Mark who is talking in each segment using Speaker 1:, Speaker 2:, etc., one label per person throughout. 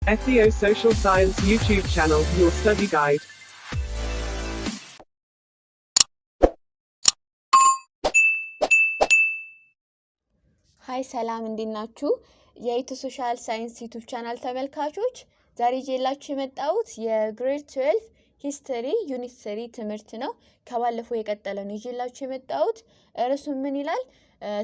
Speaker 1: SEO Social Science YouTube channel, your study guide.
Speaker 2: ሃይ ሰላም እንዴት ናችሁ? የኢትዮ ሶሻል ሳይንስ ዩቲዩብ ቻናል ተመልካቾች ዛሬ ይዤላችሁ የመጣሁት የግሬድ 12 ሂስትሪ ዩኒት 3 ትምህርት ነው። ከባለፈው የቀጠለ ነው ይዤላችሁ የመጣሁት። ርዕሱ ምን ይላል?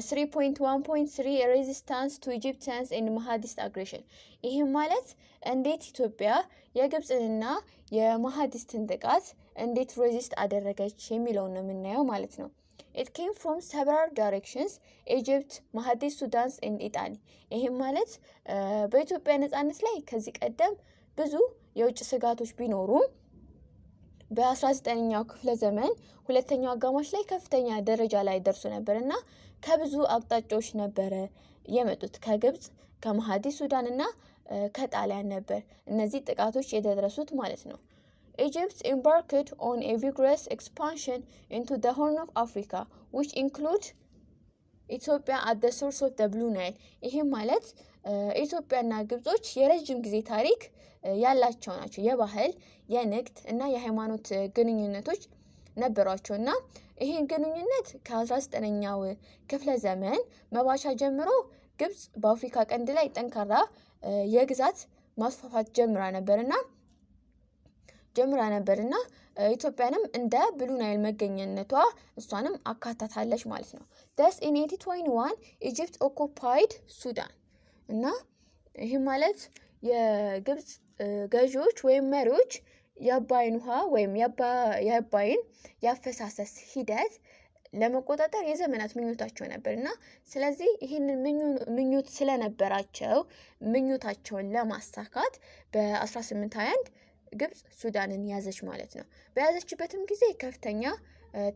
Speaker 2: 3.1.3 ሬዚስታንስ ቱ ኢጂፕቲያንስ ኤንድ ማሃዲስት አግሬሽን። ይህም ማለት እንዴት ኢትዮጵያ የግብፅንና የማሃዲስትን ጥቃት እንዴት ሬዚስት አደረገች የሚለውን ነው የምናየው ማለት ነው። It came from several directions: Egypt, ማሃዲስ፣ ሱዳን and Italy። ይሄም ማለት በኢትዮጵያ ነጻነት ላይ ከዚህ ቀደም ብዙ የውጭ ስጋቶች ቢኖሩም በ19ኛው ክፍለ ዘመን ሁለተኛው አጋማሽ ላይ ከፍተኛ ደረጃ ላይ ደርሶ ነበርና ከብዙ አቅጣጫዎች ነበረ የመጡት ከግብጽ፣ ከማሃዲስ ሱዳን እና ከጣሊያን ነበር እነዚህ ጥቃቶች የደረሱት ማለት ነው። Egypt embarked on a vigorous expansion into the Horn of Africa, which include Ethiopia at the source of the Blue Nile. ይህም ማለት ኢትዮጵያና ግብጾች የረጅም ጊዜ ታሪክ ያላቸው ናቸው። የባህል፣ የንግድ እና የሃይማኖት ግንኙነቶች ነበሯቸው እና ይህን ግንኙነት ከ19ኛው ክፍለ ዘመን መባቻ ጀምሮ ግብጽ በአፍሪካ ቀንድ ላይ ጠንካራ የግዛት ማስፋፋት ጀምራ ነበርና ኢትዮጵያንም እንደ ብሉ ናይል መገኘነቷ እሷንም አካታታለች ማለት ነው። Thus in 1821 Egypt occupied Sudan እና ይህ ማለት የግብጽ ገዢዎች ወይም መሪዎች የአባይን ውሃ ወይም የአባይን ያፈሳሰስ ሂደት ለመቆጣጠር የዘመናት ምኞታቸው ነበርና ስለዚህ ይህንን ምኞት ስለነበራቸው ምኞታቸውን ለማሳካት በ1821 ግብጽ ሱዳንን ያዘች ማለት ነው። በያዘችበትም ጊዜ ከፍተኛ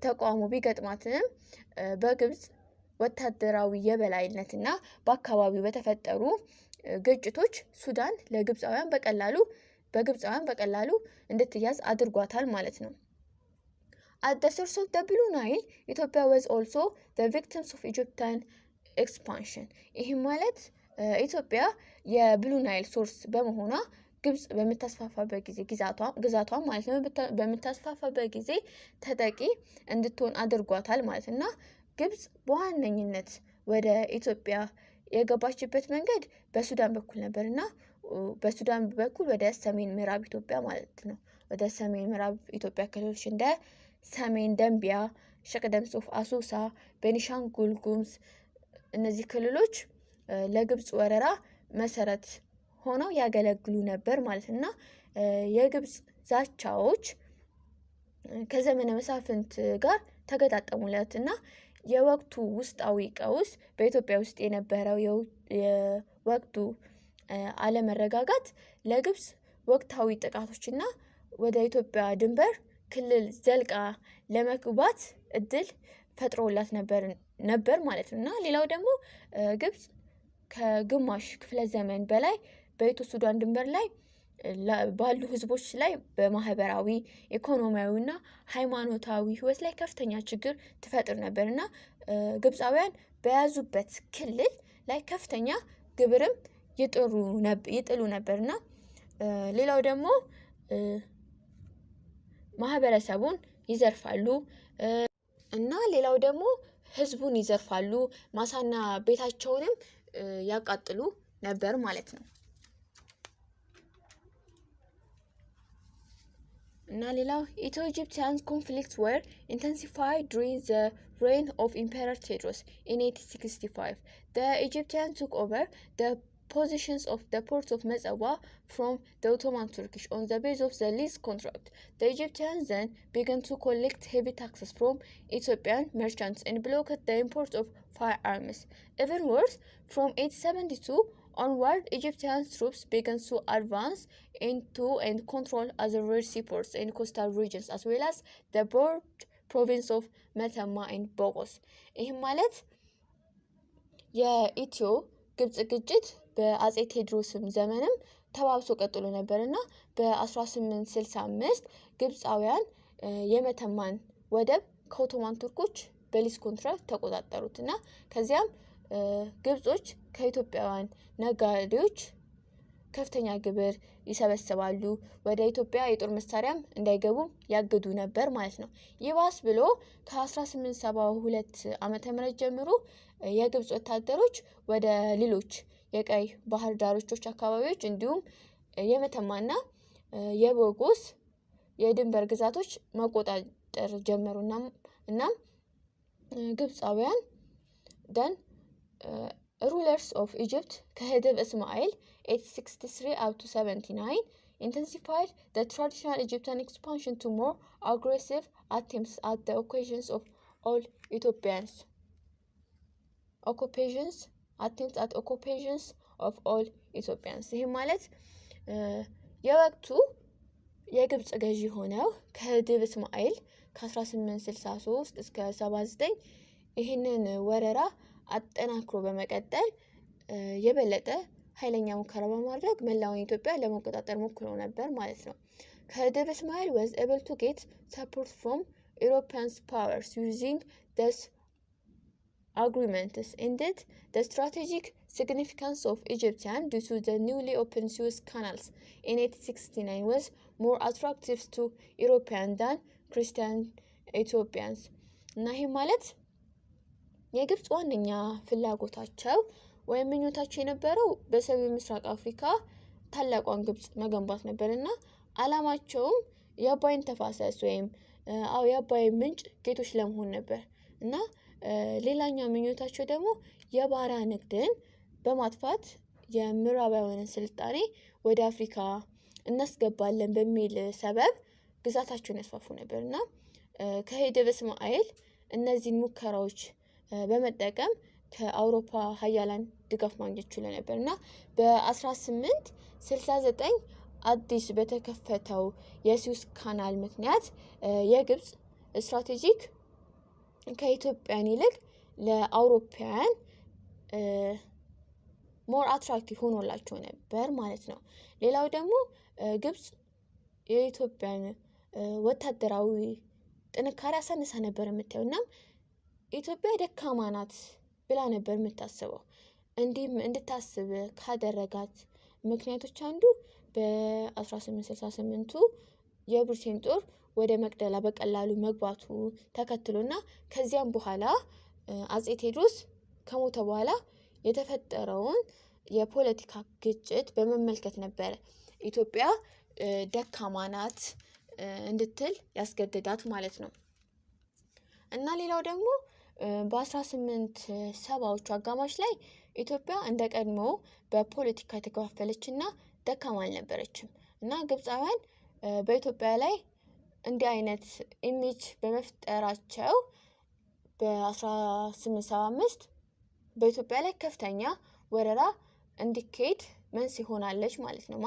Speaker 2: ተቃውሞ ቢገጥማትም በግብጽ ወታደራዊ የበላይነትና በአካባቢው በተፈጠሩ ግጭቶች ሱዳን በግብፃውያን በቀላሉ እንድትያዝ አድርጓታል ማለት ነው። At the source of the Blue Nile, Ethiopia was also the victims of Egyptian expansion. ይህም ማለት ኢትዮጵያ የብሉ ናይል ሶርስ በመሆኗ ግብጽ በምታስፋፋበት ጊዜ ግዛቷን ማለት ነው በምታስፋፋበት ጊዜ ተጠቂ እንድትሆን አድርጓታል ማለት እና ግብጽ በዋነኝነት ወደ ኢትዮጵያ የገባችበት መንገድ በሱዳን በኩል ነበርና በሱዳን በኩል ወደ ሰሜን ምዕራብ ኢትዮጵያ ማለት ነው ወደ ሰሜን ምዕራብ ኢትዮጵያ ክልሎች እንደ ሰሜን ደንቢያ፣ ሸቅደም ሶፍ፣ አሶሳ፣ ቤኒሻንጉል ጉሙዝ እነዚህ ክልሎች ለግብጽ ወረራ መሰረት ሆነው ያገለግሉ ነበር ማለት እና የግብጽ ዛቻዎች ከዘመነ መሳፍንት ጋር ተገጣጠሙለትና የወቅቱ ውስጣዊ ቀውስ በኢትዮጵያ ውስጥ የነበረው የወቅቱ አለመረጋጋት ለግብጽ ወቅታዊ ጥቃቶችና ወደ ኢትዮጵያ ድንበር ክልል ዘልቃ ለመግባት እድል ፈጥሮላት ነበር ማለት ነው እና ሌላው ደግሞ ግብጽ ከግማሽ ክፍለ ዘመን በላይ በኢትዮ ሱዳን ድንበር ላይ ባሉ ህዝቦች ላይ በማህበራዊ ኢኮኖሚያዊና ሃይማኖታዊ ህይወት ላይ ከፍተኛ ችግር ትፈጥር ነበርና ግብፃውያን በያዙበት ክልል ላይ ከፍተኛ ግብርም ይጥሉ ነበርና ሌላው ደግሞ ማህበረሰቡን ይዘርፋሉ እና ሌላው ደግሞ ህዝቡን ይዘርፋሉ፣ ማሳና ቤታቸውንም ያቃጥሉ ነበር ማለት ነው። እና ሌላው Ethio-Egyptian conflicts were intensified during the reign of Emperor Tewodros in 1865. The Egyptians took over the positions of the port of Metsawa from the Ottoman Turkish on the basis of the lease contract. The Egyptians then began to collect heavy taxes from Ethiopian merchants and blocked the import of firearms. Even worse, from 1872 onward, Egyptian troops began to advance into and control other Red Sea ports and coastal regions as well as the broad province of Metama and Bogos. ይህም ማለት የኢትዮ ግብጽ ግጭት በአጼ ቴዎድሮስም ዘመንም ተባብሶ ቀጥሎ ነበርና በ1865 ግብፃውያን የመተማን ወደብ ከኦቶማን ቱርኮች በሊዝ ኮንትራክት ተቆጣጠሩትና ከዚያም ግብጾች ከኢትዮጵያውያን ነጋዴዎች ከፍተኛ ግብር ይሰበስባሉ። ወደ ኢትዮጵያ የጦር መሳሪያም እንዳይገቡ ያግዱ ነበር ማለት ነው። ይባስ ብሎ ከ1872 ዓመተ ምህረት ጀምሮ የግብጽ ወታደሮች ወደ ሌሎች የቀይ ባህር ዳርቾች አካባቢዎች እንዲሁም የመተማና የቦጎስ የድንበር ግዛቶች መቆጣጠር ጀመሩና እናም ግብጻውያን ደን rulers of Egypt ከህድብ እስማኤል 863 up to 79 intensified the traditional Egyptian expansion to more aggressive attempts at the occupations of all Ethiopians. Attempts at occupations of all Ethiopians. ይህ ማለት የወቅቱ የግብጽ ገዢ ሆነው ከህድብ እስማኤል ከ1863 እስከ 79 ይህንን ወረራ አጠናክሮ በመቀጠል የበለጠ ኃይለኛ ሙከራ በማድረግ መላውን ኢትዮጵያ ለመቆጣጠር ሞክሮ ነበር ማለት ነው። ከህድብ እስማኤል was able to get support from European powers using this agreements. Indeed, the strategic significance of Egyptian due to the newly opened Suez canals in 1869 was more attractive to European than Christian Ethiopians. እና ይህ ማለት የግብጽ ዋነኛ ፍላጎታቸው ወይም ምኞታቸው የነበረው በሰሜን ምስራቅ አፍሪካ ታላቋን ግብጽ መገንባት ነበርና አላማቸውም የአባይን ተፋሰስ ወይም የአባይ ምንጭ ጌቶች ለመሆን ነበር እና ሌላኛው ምኞታቸው ደግሞ የባሪያ ንግድን በማጥፋት የምዕራባውያንን ስልጣኔ ወደ አፍሪካ እናስገባለን በሚል ሰበብ ግዛታቸውን ያስፋፉ ነበርና ከህድብ እስማኤል እነዚህን ሙከራዎች በመጠቀም ከአውሮፓ ሀያላን ድጋፍ ማግኘት ችሎ ነበርና በ1869 አዲስ በተከፈተው የሱዌዝ ካናል ምክንያት የግብጽ ስትራቴጂክ ከኢትዮጵያን ይልቅ ለአውሮፓውያን ሞር አትራክቲቭ ሆኖላቸው ነበር ማለት ነው። ሌላው ደግሞ ግብጽ የኢትዮጵያን ወታደራዊ ጥንካሬ አሳንሳ ነበር የምታየውና ኢትዮጵያ ደካማ ናት ብላ ነበር የምታስበው። እንዲህም እንድታስብ ካደረጋት ምክንያቶች አንዱ በ1868ቱ የብሪቴን ጦር ወደ መቅደላ በቀላሉ መግባቱ ተከትሎና ከዚያም በኋላ አጼ ቴዎድሮስ ከሞተ በኋላ የተፈጠረውን የፖለቲካ ግጭት በመመልከት ነበር ኢትዮጵያ ደካማ ናት እንድትል ያስገድዳት ማለት ነው። እና ሌላው ደግሞ በ1870ዎቹ አጋማሽ ላይ ኢትዮጵያ እንደ ቀድሞ በፖለቲካ የተከፋፈለችና ደካማ አልነበረችም እና ግብጻውያን በኢትዮጵያ ላይ እንዲህ አይነት ኢሜጅ በመፍጠራቸው በ1875 በኢትዮጵያ ላይ ከፍተኛ ወረራ እንዲካሄድ መንስኤ ሆናለች ማለት ነው።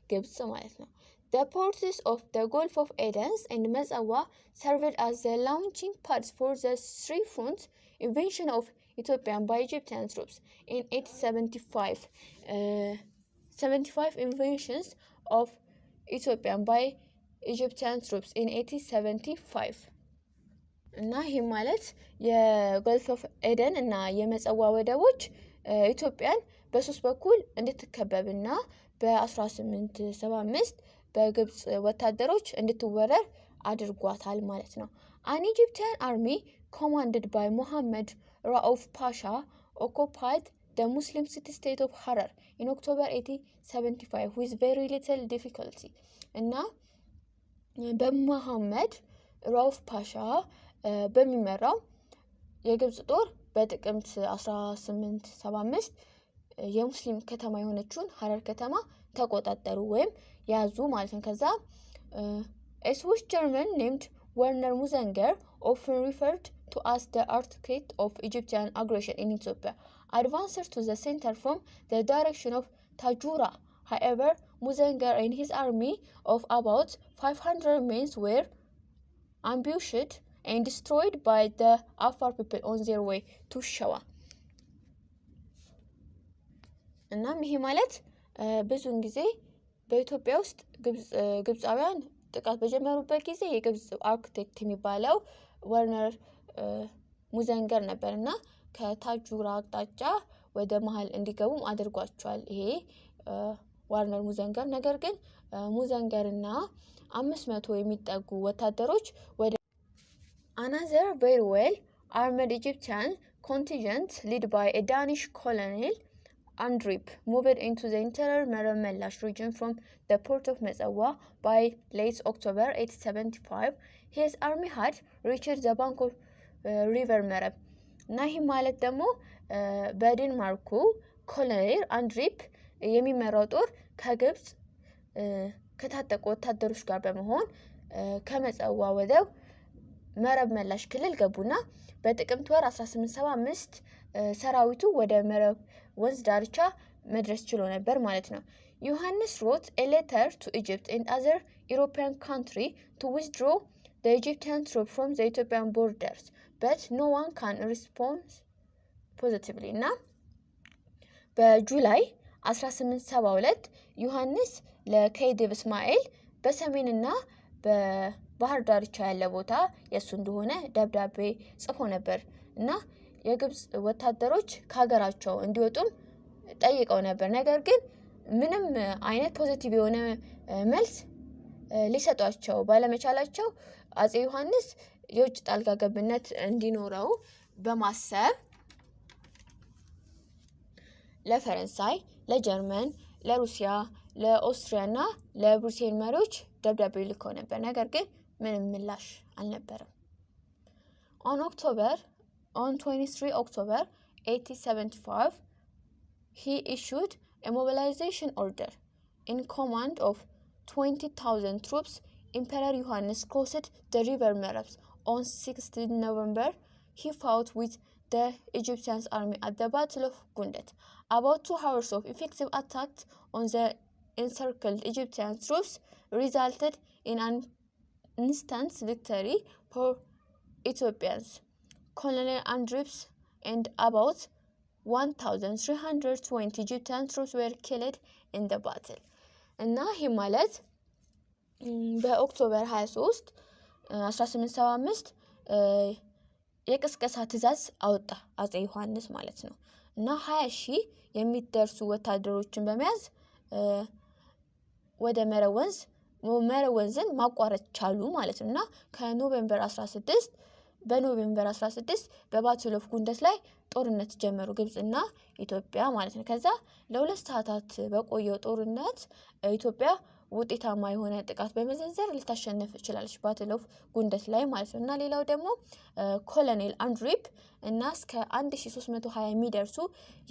Speaker 2: ግብጽ ማለት ነው። The ports of the Gulf of Aden and Mazawa served as the launching pads for the three front invasion of Ethiopia by Egyptian troops in 1875. 75 invasions of Ethiopia by Egyptian troops in 1875. እና ይህ ማለት የጎልፍ ኦፍ ኤደን እና የመጸዋ ወደቦች ኢትዮጵያን በሶስት በኩል እንድትከበብና በ1875 በግብጽ ወታደሮች እንድትወረር አድርጓታል ማለት ነው። An Egyptian army commanded by Mohammed Rauf Pasha occupied the Muslim city-state of Harar in October 1875 with very little difficulty. እና በመሐመድ ራኡፍ ፓሻ በሚመራው የግብጽ ጦር በጥቅምት 1875 የሙስሊም ከተማ የሆነችውን ሐረር ከተማ ተቆጣጠሩ ወይም ያዙ ማለት ነው። ከዛ a Swiss German named Werner Musenger often referred to as the architect of Egyptian aggression in Ethiopia advanced to the center from the direction of Tajura. However, Musenger and his army of about 500 men were ambushed and destroyed by the Afar people on their way to Shawa. እናም ይሄ ማለት ብዙውን ጊዜ በኢትዮጵያ ውስጥ ግብጻውያን ጥቃት በጀመሩበት ጊዜ የግብጽ አርክቴክት የሚባለው ወርነር ሙዘንገር ነበርና ከታጁራ አቅጣጫ ወደ መሃል እንዲገቡም አድርጓቸዋል። ይሄ ዋርነር ሙዘንገር። ነገር ግን ሙዘንገርና 500 የሚጠጉ ወታደሮች ወደ another very well armed Egyptian contingent led by a Danish colonel Andrip moved into the interior Merab Melash region from the port of Metzawa by late October 875. His army had reached the bank of river Merab. እና ይህ ማለት ደግሞ በዴንማርኩ ኮሎኔል አንድሪፕ የሚመራው ጦር ከግብጽ ከታጠቁ ወታደሮች ጋር በመሆን ከመጸዋ ወደብ መረብ መላሽ ክልል ገቡና በጥቅምት ወር 1875 ሰራዊቱ ወደ መረብ ወንዝ ዳርቻ መድረስ ችሎ ነበር ማለት ነው። ዮሐንስ wrote a letter to Egypt and other European country to withdraw the Egyptian troops from the Ethiopian borders, but no one can respond positively. እና በጁላይ 1872 ዮሐንስ ለከይድብ እስማኤል በሰሜንና በባህር ዳርቻ ያለ ቦታ የሱ እንደሆነ ደብዳቤ ጽፎ ነበር እና የግብጽ ወታደሮች ከሀገራቸው እንዲወጡም ጠይቀው ነበር። ነገር ግን ምንም አይነት ፖዚቲቭ የሆነ መልስ ሊሰጧቸው ባለመቻላቸው አጼ ዮሐንስ የውጭ ጣልቃ ገብነት እንዲኖረው በማሰብ ለፈረንሳይ፣ ለጀርመን፣ ለሩሲያ፣ ለኦስትሪያና ለብሪቴን መሪዎች ደብዳቤ ልከው ነበር። ነገር ግን ምንም ምላሽ አልነበረም። On 23 October 1875, he issued a mobilization order. In command of 20,000 troops, Emperor Yohannes crossed the river Merab. On 16 November, he fought with the Egyptian army at the Battle of Gundet. About 2 hours of effective attack on the encircled Egyptian troops resulted in an instant victory for Ethiopians. Colonel Andrips and about 1,320 Egyptian troops were killed in the battle. እና ይህ ማለት በኦክቶበር 23 1875 የቅስቀሳ ትእዛዝ አወጣ አጼ ዮሐንስ ማለት ነው። እና 20,000 የሚደርሱ ወታደሮችን በመያዝ ወደ መረብ ወንዝን ማቋረጥ ቻሉ ማለት ነው። እና በኖቬምበር 16 በባትል ኦፍ ጉንደት ላይ ጦርነት ጀመሩ ግብጽና ኢትዮጵያ ማለት ነው። ከዛ ለ2 ሰዓታት በቆየው ጦርነት ኢትዮጵያ ውጤታማ የሆነ ጥቃት በመዘንዘር ልታሸንፍ ይችላለች ባትል ኦፍ ጉንደት ላይ ማለት ነው። እና ሌላው ደግሞ ኮሎኔል አንድሪፕ እና እስከ 1320 የሚደርሱ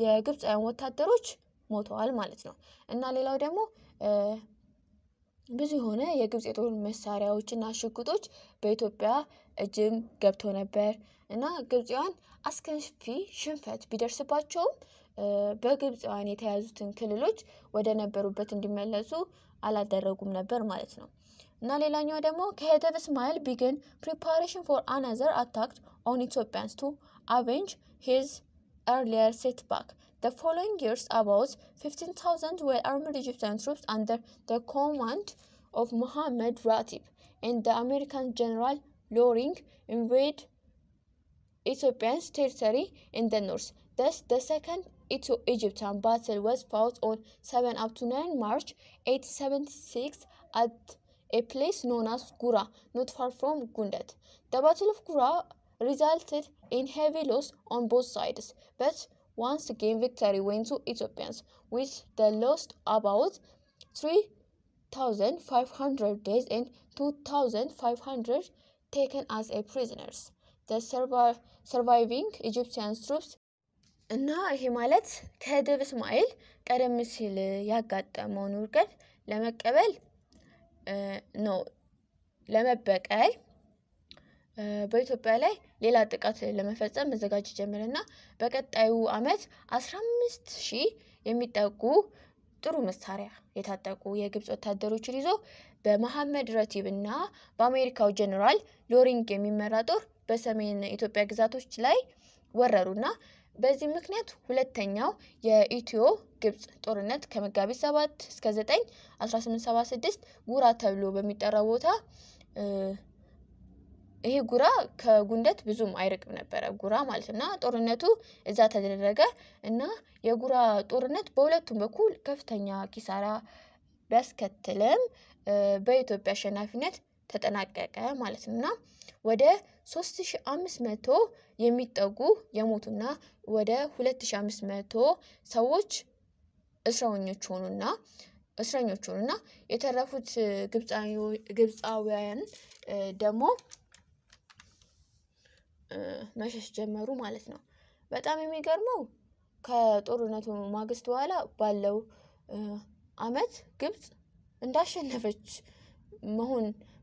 Speaker 2: የግብጻውያን ወታደሮች ሞተዋል ማለት ነው። እና ሌላው ደግሞ ብዙ የሆነ የግብጽ የጦር መሳሪያዎችና ሽጉጦች በኢትዮጵያ እጅም ገብቶ ነበር እና ግብጻውያን አስከፊ ሽንፈት ቢደርስባቸውም በግብጻውያን የተያዙትን ክልሎች ወደ ነበሩበት እንዲመለሱ አላደረጉም ነበር ማለት ነው። እና ሌላኛው ደግሞ ከሄደብ እስማኤል began preparation for another attack on Ethiopians to avenge his earlier setback. The following years, about 15,000 well-armed Egyptian troops under the command of Mohammed Ratib and the American general Loring invaded Ethiopia's territory in the north. Thus, the second Egyptian battle was fought on 7 up to 9 March 1876 at a place known as Gura, not far from Gundet. The Battle of Gura resulted in heavy loss on both sides, but once again victory went to Ethiopians, with the loss about 3,500 dead and 2,500 taken as a prisoners. The surviving Egyptian troops እና ይሄ ማለት ከሄደብ እስማኤል ቀደም ሲል ያጋጠመውን ውድቀት ለመበቀል በኢትዮጵያ ላይ ሌላ ጥቃት ለመፈጸም መዘጋጀት ጀመረና በቀጣዩ አመት 15,000 የሚጠጉ ጥሩ መሳሪያ የታጠቁ የግብጽ ወታደሮችን ይዞ በመሐመድ ረቲብ እና በአሜሪካው ጀነራል ሎሪንግ የሚመራ ጦር በሰሜን ኢትዮጵያ ግዛቶች ላይ ወረሩና በዚህ ምክንያት ሁለተኛው የኢትዮ ግብጽ ጦርነት ከመጋቢት 7 እስከ 9 1876 ጉራ ተብሎ በሚጠራው ቦታ ይሄ ጉራ ከጉንደት ብዙም አይርቅም ነበረ ጉራ ማለት እና ጦርነቱ እዛ ተደረገ እና የጉራ ጦርነት በሁለቱም በኩል ከፍተኛ ኪሳራ ቢያስከትልም በኢትዮጵያ አሸናፊነት ተጠናቀቀ ማለት ነውና ወደ 3500 የሚጠጉ የሞቱና ወደ 2500 ሰዎች እስረኞች ሆኑና የተረፉት ግብፃውያን ደግሞ መሸሽ ጀመሩ ማለት ነው። በጣም የሚገርመው ከጦርነቱ ማግስት በኋላ ባለው አመት ግብጽ እንዳሸነፈች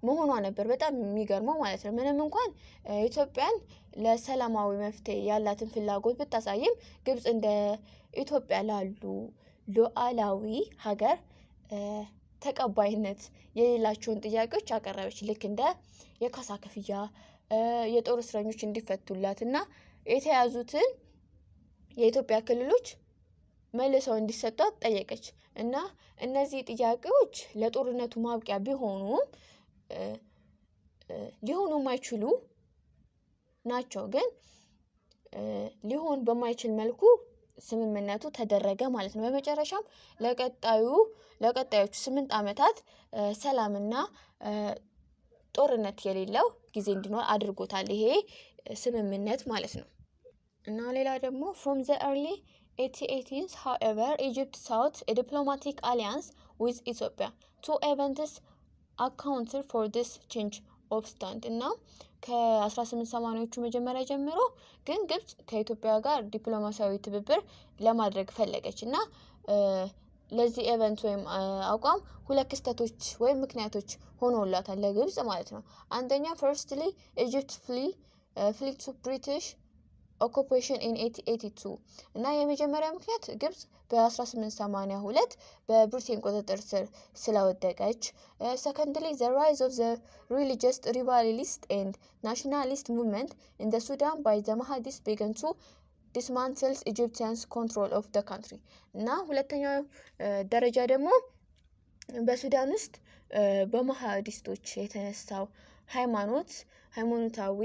Speaker 2: መሆኗ ነበር በጣም የሚገርመው ማለት ነው። ምንም እንኳን ኢትዮጵያን ለሰላማዊ መፍትሄ ያላትን ፍላጎት ብታሳይም ግብጽ እንደ ኢትዮጵያ ላሉ ሉዓላዊ ሀገር ተቀባይነት የሌላቸውን ጥያቄዎች አቀረበች። ልክ እንደ የካሳ ክፍያ፣ የጦር እስረኞች እንዲፈቱላት እና የተያዙትን የኢትዮጵያ ክልሎች መልሰው እንዲሰጧት ጠየቀች እና እነዚህ ጥያቄዎች ለጦርነቱ ማብቂያ ቢሆኑም ሊሆኑ የማይችሉ ናቸው። ግን ሊሆን በማይችል መልኩ ስምምነቱ ተደረገ ማለት ነው። በመጨረሻም ለቀጣዮቹ 8 ዓመታት ሰላምና ጦርነት የሌለው ጊዜ እንዲኖር አድርጎታል ይሄ ስምምነት ማለት ነው። እና ሌላ ደግሞ from the early 1880s however Egypt sought a diplomatic alliance with Ethiopia. Two events accounted for this change of stand እና ከ1880ዎቹ መጀመሪያ ጀምሮ ግን ግብጽ ከኢትዮጵያ ጋር ዲፕሎማሲያዊ ትብብር ለማድረግ ፈለገች እና ለዚህ ኢቨንት ወይም አቋም ሁለት ክስተቶች ወይም ምክንያቶች ሆኖላታል ለግብጽ ማለት ነው። አንደኛ firstly Egypt flee to British occupation in 1882 እና የመጀመሪያ ምክንያት ግብጽ በ1882 በብሪቴን ቁጥጥር ስር ስለወደቀች። secondly the rise of the religious revivalist and nationalist movement in the Sudan by the Mahdist began to dismantle Egyptians control of the country እና ሁለተኛው ደረጃ ደግሞ በሱዳን ውስጥ በማህዲስቶች የተነሳው ሃይማኖታዊ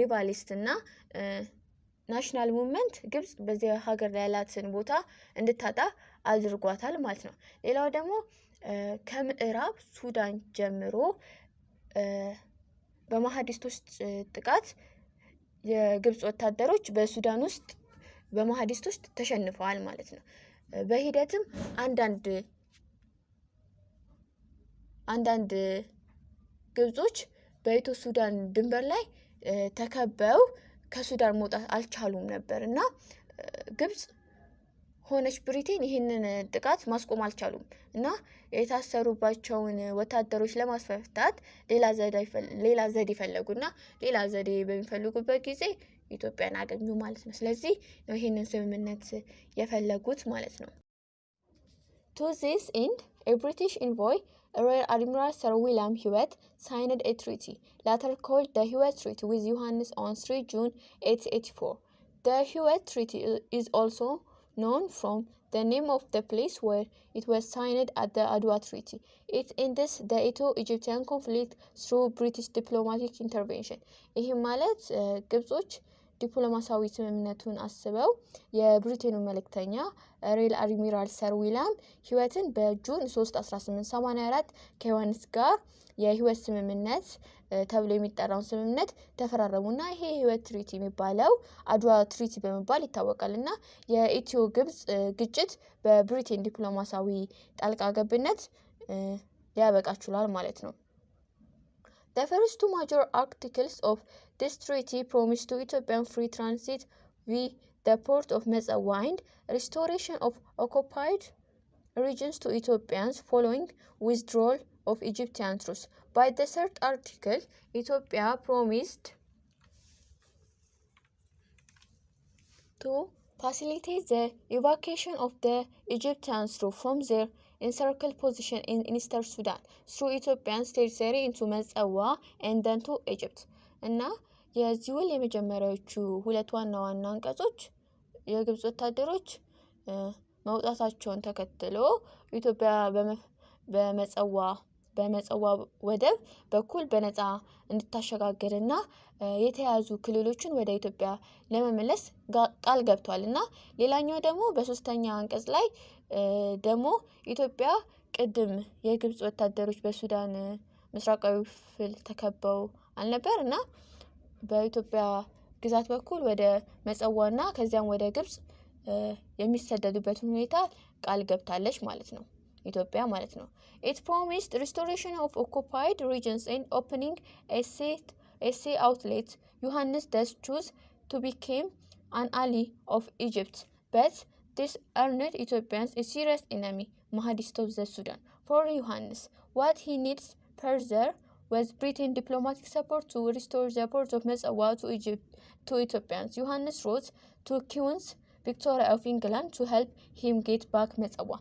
Speaker 2: ሪቫሊስት እና ናሽናል ሙቭመንት ግብጽ በዚህ ሀገር ላይ ያላትን ቦታ እንድታጣ አድርጓታል ማለት ነው። ሌላው ደግሞ ከምዕራብ ሱዳን ጀምሮ በማህዲስቶች ጥቃት የግብጽ ወታደሮች በሱዳን ውስጥ በማህዲስቶች ተሸንፈዋል ማለት ነው። በሂደትም አንዳንድ ግብጾች በኢትዮ ሱዳን ድንበር ላይ ተከበው ከሱዳን መውጣት አልቻሉም ነበር እና ግብጽ ሆነች ብሪቴን ይህንን ጥቃት ማስቆም አልቻሉም እና የታሰሩባቸውን ወታደሮች ለማስፈታት ሌላ ዘዴ ፈለጉና ሌላ ዘዴ በሚፈልጉበት ጊዜ ኢትዮጵያን አገኙ ማለት ነው። ስለዚህ ነው ይህንን ስምምነት የፈለጉት ማለት ነው። To this end, a British envoy, Rear Admiral Sir William Hewitt, signed a treaty, later called the Hewitt Treaty with Johannes on 3 June 1884. The Hewitt Treaty is also known from the name of the place where it was signed at the Adwa Treaty. It ends the Ethio-Egyptian conflict through British diplomatic intervention. ይህም ማለት ግብጾች ዲፕሎማሲያዊ ስምምነቱን አስበው የብሪቴኑ መልእክተኛ ሬል አድሚራል ሰር ዊሊያም ሂወትን በጁን 3 1884 ከዮሐንስ ጋር የሂወት ስምምነት ተብሎ የሚጠራውን ስምምነት ተፈራረሙና ይሄ የሂወት ትሪቲ የሚባለው አድዋ ትሪቲ በመባል ይታወቃልና የኢትዮ ግብጽ ግጭት በብሪቴን ዲፕሎማሲያዊ ጣልቃ ገብነት ሊያበቃ ችሏል ማለት ነው። The first two major articles of this treaty promised to Ethiopian free transit via the port of Metsawa and restoration of occupied regions to Ethiopians following withdrawal of Egyptian troops. By the third article, Ethiopia promised to facilitate the evacuation of the Egyptian troops from their encircled position in Eastern Sudan through Ethiopian territory into Metsawa and then to Egypt. እና የዚህ ውል የመጀመሪያዎቹ ሁለት ዋና አንቀጾች የግብጽ ወታደሮች መውጣታቸውን ተከትሎ ኢትዮጵያ በመጸዋ በመጸዋ ወደብ በኩል በነፃ እንድታሸጋግርና የተያዙ ክልሎችን ወደ ኢትዮጵያ ለመመለስ ቃል ገብቷል። እና ሌላኛው ደግሞ በሶስተኛ አንቀጽ ላይ ደግሞ ኢትዮጵያ ቅድም የግብጽ ወታደሮች በሱዳን ምስራቃዊ ክፍል ተከበው አልነበር እና በኢትዮጵያ ግዛት በኩል ወደ መጸዋና ከዚያም ወደ ግብጽ የሚሰደዱበትን ሁኔታ ቃል ገብታለች ማለት ነው ኢትዮጵያ ማለት ነው። It promised restoration of occupied regions and opening a sea outlet. Yohannes thus chose to become an ally of Egypt, but this earned Ethiopians a serious enemy, Mahdists of the Sudan. For Yohannes, what he needs further was Britain's diplomatic support to restore the port of Metsawa to Ethiopians. Yohannes wrote to Queen Victoria of England to help him get back Metsawa.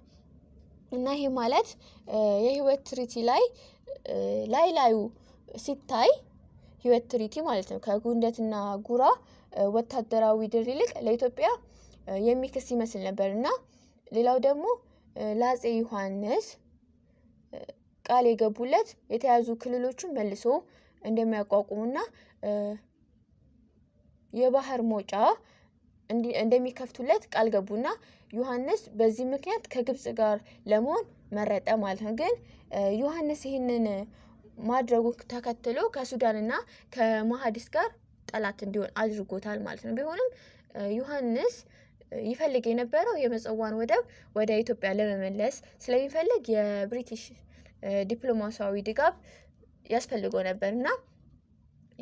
Speaker 2: እና ይሄ ማለት የህይወት ትሪቲ ላይ ላዩ ሲታይ ህይወት ትሪቲ ማለት ነው ከጉንደትና ጉራ ወታደራዊ ድል ይልቅ ለኢትዮጵያ የሚክስ ይመስል ነበርና ሌላው ደግሞ ለአፄ ዮሐንስ ቃል የገቡለት የተያዙ ክልሎችን መልሶ እንደሚያቋቁሙና የባህር ሞጫ እንደሚከፍቱለት ቃል ገቡና ዮሐንስ በዚህ ምክንያት ከግብጽ ጋር ለመሆን መረጠ ማለት ነው። ግን ዮሐንስ ይህንን ማድረጉ ተከትሎ ከሱዳንና ከማህዲስ ጋር ጠላት እንዲሆን አድርጎታል ማለት ነው። ቢሆንም ዮሐንስ ይፈልግ የነበረው የመጸዋን ወደብ ወደ ኢትዮጵያ ለመመለስ ስለሚፈልግ የብሪቲሽ ዲፕሎማሲያዊ ድጋፍ ያስፈልገው ነበርና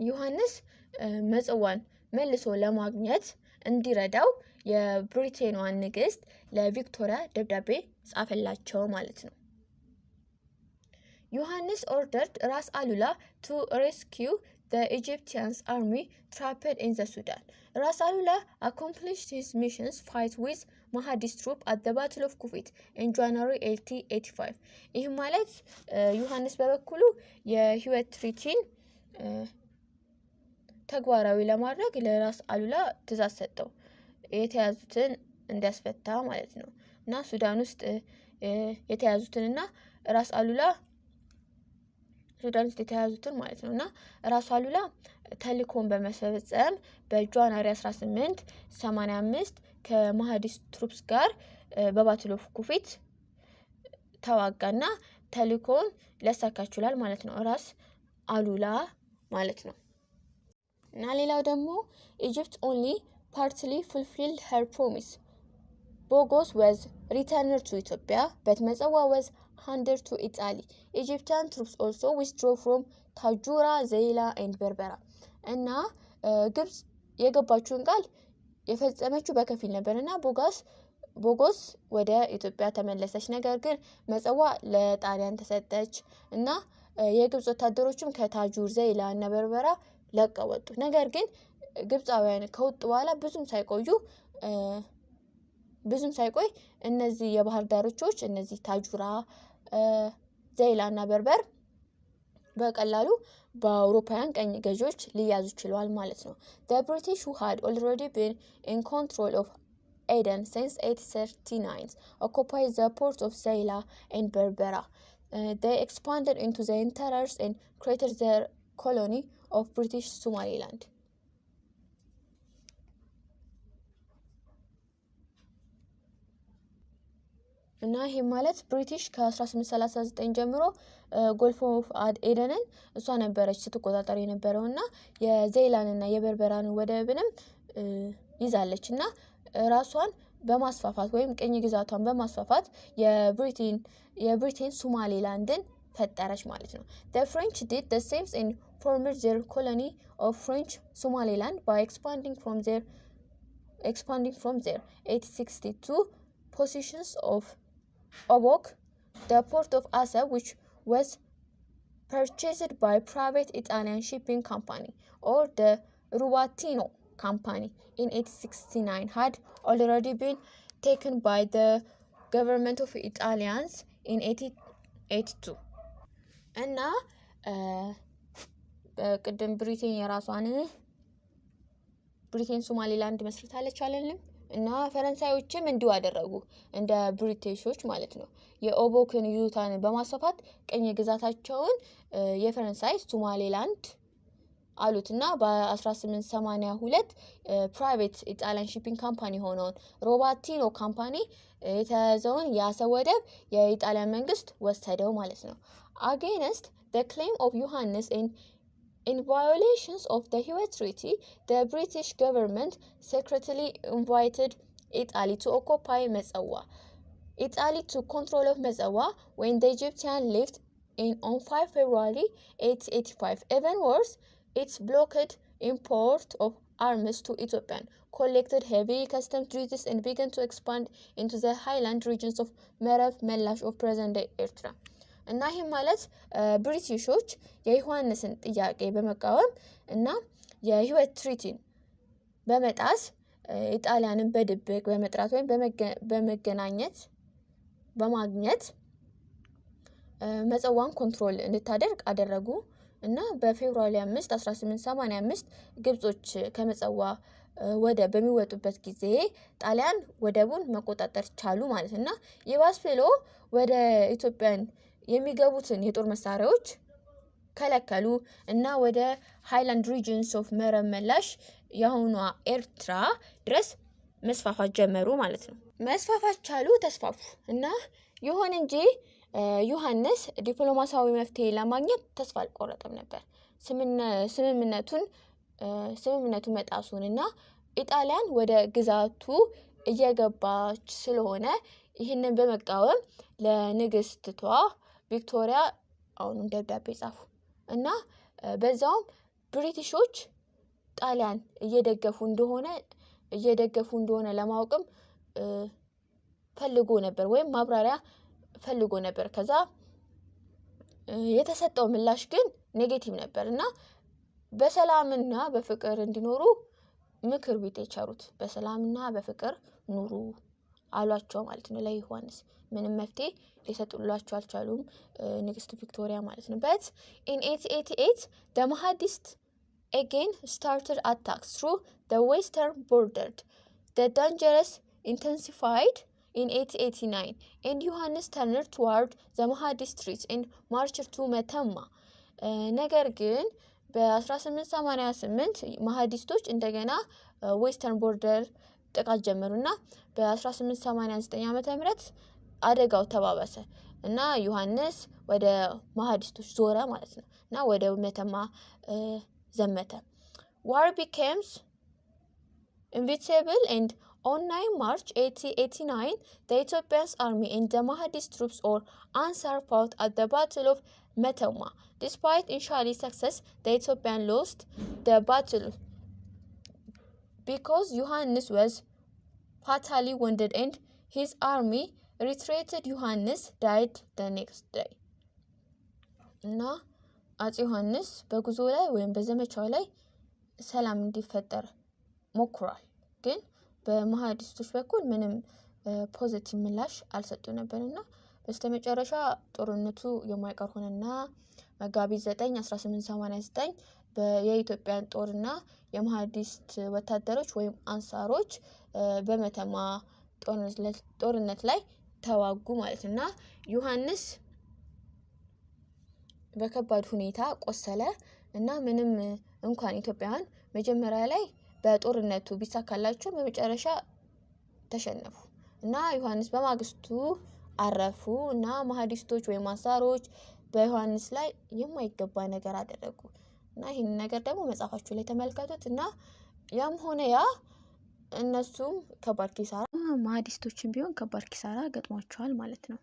Speaker 2: ዮሐንስ መጸዋን መልሶ ለማግኘት እንዲረዳው የብሪቴኗን ንግስት ለቪክቶሪያ ደብዳቤ ጻፈላቸው ማለት ነው። ዮሐንስ ordered ራስ አሉላ to rescue the Egyptian army trapped in the Sudan. ራስ አሉላ accomplished his mission's fight with Mahdi's troops at the Battle of Kufit in January 1885. ይህ ማለት ዮሐንስ በበኩሉ የህይወት ትሪቲን ተግባራዊ ለማድረግ ለራስ አሉላ ትእዛዝ ሰጠው የተያዙትን እንዲያስፈታ ማለት ነው። እና ሱዳን ውስጥ የተያዙትንና ራስ አሉላ ሱዳን ውስጥ የተያዙትን ማለት ነው። እና ራስ አሉላ ተልእኮን በመፈጸም በጃንዋሪ 1885 ከማህዲስ ትሩፕስ ጋር በባትል ኦፍ ኩፊት ተዋጋና ተልእኮን ሊያሳካ ችሏል ማለት ነው ራስ አሉላ ማለት ነው። እና ሌላው ደግሞ Egypt only partly fulfilled her promise. Bogos was returned to Ethiopia, but Metsawa was handed to Italy. Egyptian troops also withdrew from Tajura, Zeila, and Berbera. እና ግብጽ የገባችውን ቃል የፈጸመችው በከፊል ነበርና ቦጎስ ወደ ኢትዮጵያ ተመለሰች። ነገር ግን መጸዋ ለጣሊያን ተሰጠች እና የግብጽ ወታደሮችም ከታጁር፣ ዘይላ እና በርበራ ለቀው ወጡ። ነገር ግን ግብጻውያን ከወጡ በኋላ ብዙም ሳይቆይ እነዚህ የባህር ዳርቻዎች እነዚህ ታጁራ፣ ዘይላ እና በርበር በቀላሉ በአውሮፓውያን ቀኝ ገዢዎች ሊያዙ ችለዋል ማለት ነው። The British who had already been in control of Aden since 1839 occupied the port of Zeila and Berbera. They expanded into the interiors and created their colony of British Somaliland. እና ይሄ ማለት ብሪቲሽ ከ1839 ጀምሮ ጎልፍ ኦፍ ኤደንን እሷ ነበረች ስትቆጣጠር የነበረውና የዘይላንና የበርበራን ወደብንም ይዛለች እና ራሷን በማስፋፋት ወይም ቅኝ ግዛቷን በማስፋፋት የብሪቴን ሶማሊላንድን ፈጠረች ማለት ነው። The French did the same and formed their colony of French Somaliland by expanding from their 1862 possessions of Obok, the port of Assab, which was purchased by private Italian shipping company, or the Ruatino company in 1869, had already been taken by the government of Italians in 1882. እና በቅድም ብሪቴን የራሷን ብሪቴን ሶማሊላንድ መስርታለች አለንም እና ፈረንሳዮችም እንዲሁ አደረጉ እንደ ብሪቲሾች ማለት ነው። የኦቦክን ይዞታን በማስፋፋት ቅኝ ግዛታቸውን የፈረንሳይ ሶማሌላንድ አሉትና በ1882 ፕራይቬት ኢጣሊያን ሺፒንግ ካምፓኒ ሆነውን ሮባቲኖ ካምፓኒ የተያዘውን የአሰብ ወደብ የኢጣሊያን መንግስት ወሰደው ማለት ነው። Against the claim of Johannes in violations of the Hewett Treaty, the British government secretly invited Italy to occupy Metsawa. Italy took control of Metsawa when the Egyptians left on 5 February 1885. Even worse, it blocked import of arms to Ethiopia, collected heavy customs duties, and began to expand into the highland regions of Merv Melash of present-day Eritrea. እና ይህ ማለት ብሪቲሾች የዮሐንስን ጥያቄ በመቃወም እና የህይወት ትሪቲን በመጣስ ኢጣሊያንን በድብቅ በመጥራት ወይም በማግኘት መጸዋን ኮንትሮል እንድታደርግ አደረጉ። እና በፌብሩዋሪ 5 1885 ግብጾች ከመጸዋ ወደብ በሚወጡበት ጊዜ ጣሊያን ወደቡን መቆጣጠር ቻሉ ማለት እና ይባስ ብሎ ወደ ኢትዮጵያን የሚገቡትን የጦር መሳሪያዎች ከለከሉ እና ወደ ሃይላንድ ሪጅንስ ኦፍ መረብ መላሽ የሆኗ ኤርትራ ድረስ መስፋፋት ጀመሩ ማለት ነው። መስፋፋት ቻሉ፣ ተስፋፉ እና ይሁን እንጂ ዮሐንስ ዲፕሎማሲያዊ መፍትሄ ለማግኘት ተስፋ አልቆረጠም ነበር። ስምምነቱ መጣሱን እና ኢጣሊያን ወደ ግዛቱ እየገባች ስለሆነ ይህንን በመቃወም ለንግስቷ ቪክቶሪያ አሁንም ደብዳቤ ጻፉ እና በዛውም ብሪቲሾች ጣሊያን እየደገፉ እንደሆነ ለማወቅም ፈልጎ ነበር ወይም ማብራሪያ ፈልጎ ነበር። ከዛ የተሰጠው ምላሽ ግን ኔጌቲቭ ነበር እና በሰላምና በፍቅር እንዲኖሩ ምክር ቤት የቻሩት በሰላምና በፍቅር ኑሩ አሏቸው ማለት ነው ለዮሐንስ። ምንም መፍትሄ ሊሰጡላቸው አልቻሉም ንግስት ቪክቶሪያ ማለት ነው። But in 1888 the Mahdists again started attacks through the western border. The dangers intensified in 1889 and Johannes turned toward the Mahdist streets and marched to Metemma. ነገር ግን በ1888 ማህዲስቶች እንደገና ዌስተርን ቦርደር ጥቃት ጀመሩና በ1889 ዓመተ ምህረት አደጋው ተባባሰ እና ዮሐንስ ወደ ማህዲስቶች ዞረ ማለት ነው እና ወደ መተማ ዘመተ። War becomes inevitable and on 9 March 1889 the Ethiopian army and the Mahdist troops or Ansar fought at the Battle of Metemma. Despite initial success, the Ethiopians lost the battle because Johannes was fatally wounded and his army retreated. Johannes died the next day. እና አፄ ዮሐንስ በጉዞ ላይ ወይም በዘመቻው ላይ ሰላም እንዲፈጠር ሞክሯል፣ ግን በማህዲስቶች በኩል ምንም ፖዚቲቭ ምላሽ አልሰጡ ነበርና በስተመጨረሻ ጦርነቱ የማይቀር ሆነና መጋቢት 9 1889 የኢትዮጵያን ጦርና የማህዲስት ወታደሮች ወይም አንሳሮች በመተማ ጦርነት ላይ ተዋጉ ማለትና ዮሐንስ በከባድ ሁኔታ ቆሰለ እና ምንም እንኳን ኢትዮጵያውያን መጀመሪያ ላይ በጦርነቱ ቢሳካላቸው በመጨረሻ ተሸነፉ እና ዮሐንስ በማግስቱ አረፉ እና ማህዲስቶች ወይም አንሳሮች በዮሐንስ ላይ የማይገባ ነገር አደረጉ እና ይሄን ነገር ደግሞ መጽሐፋችሁ ላይ ተመልከቱት እና ያም ሆነ ያ እነሱም ከባድ ኪሳራ ማህዲስቶችን ቢሆን ከባድ ኪሳራ ገጥሟቸዋል ማለት ነው።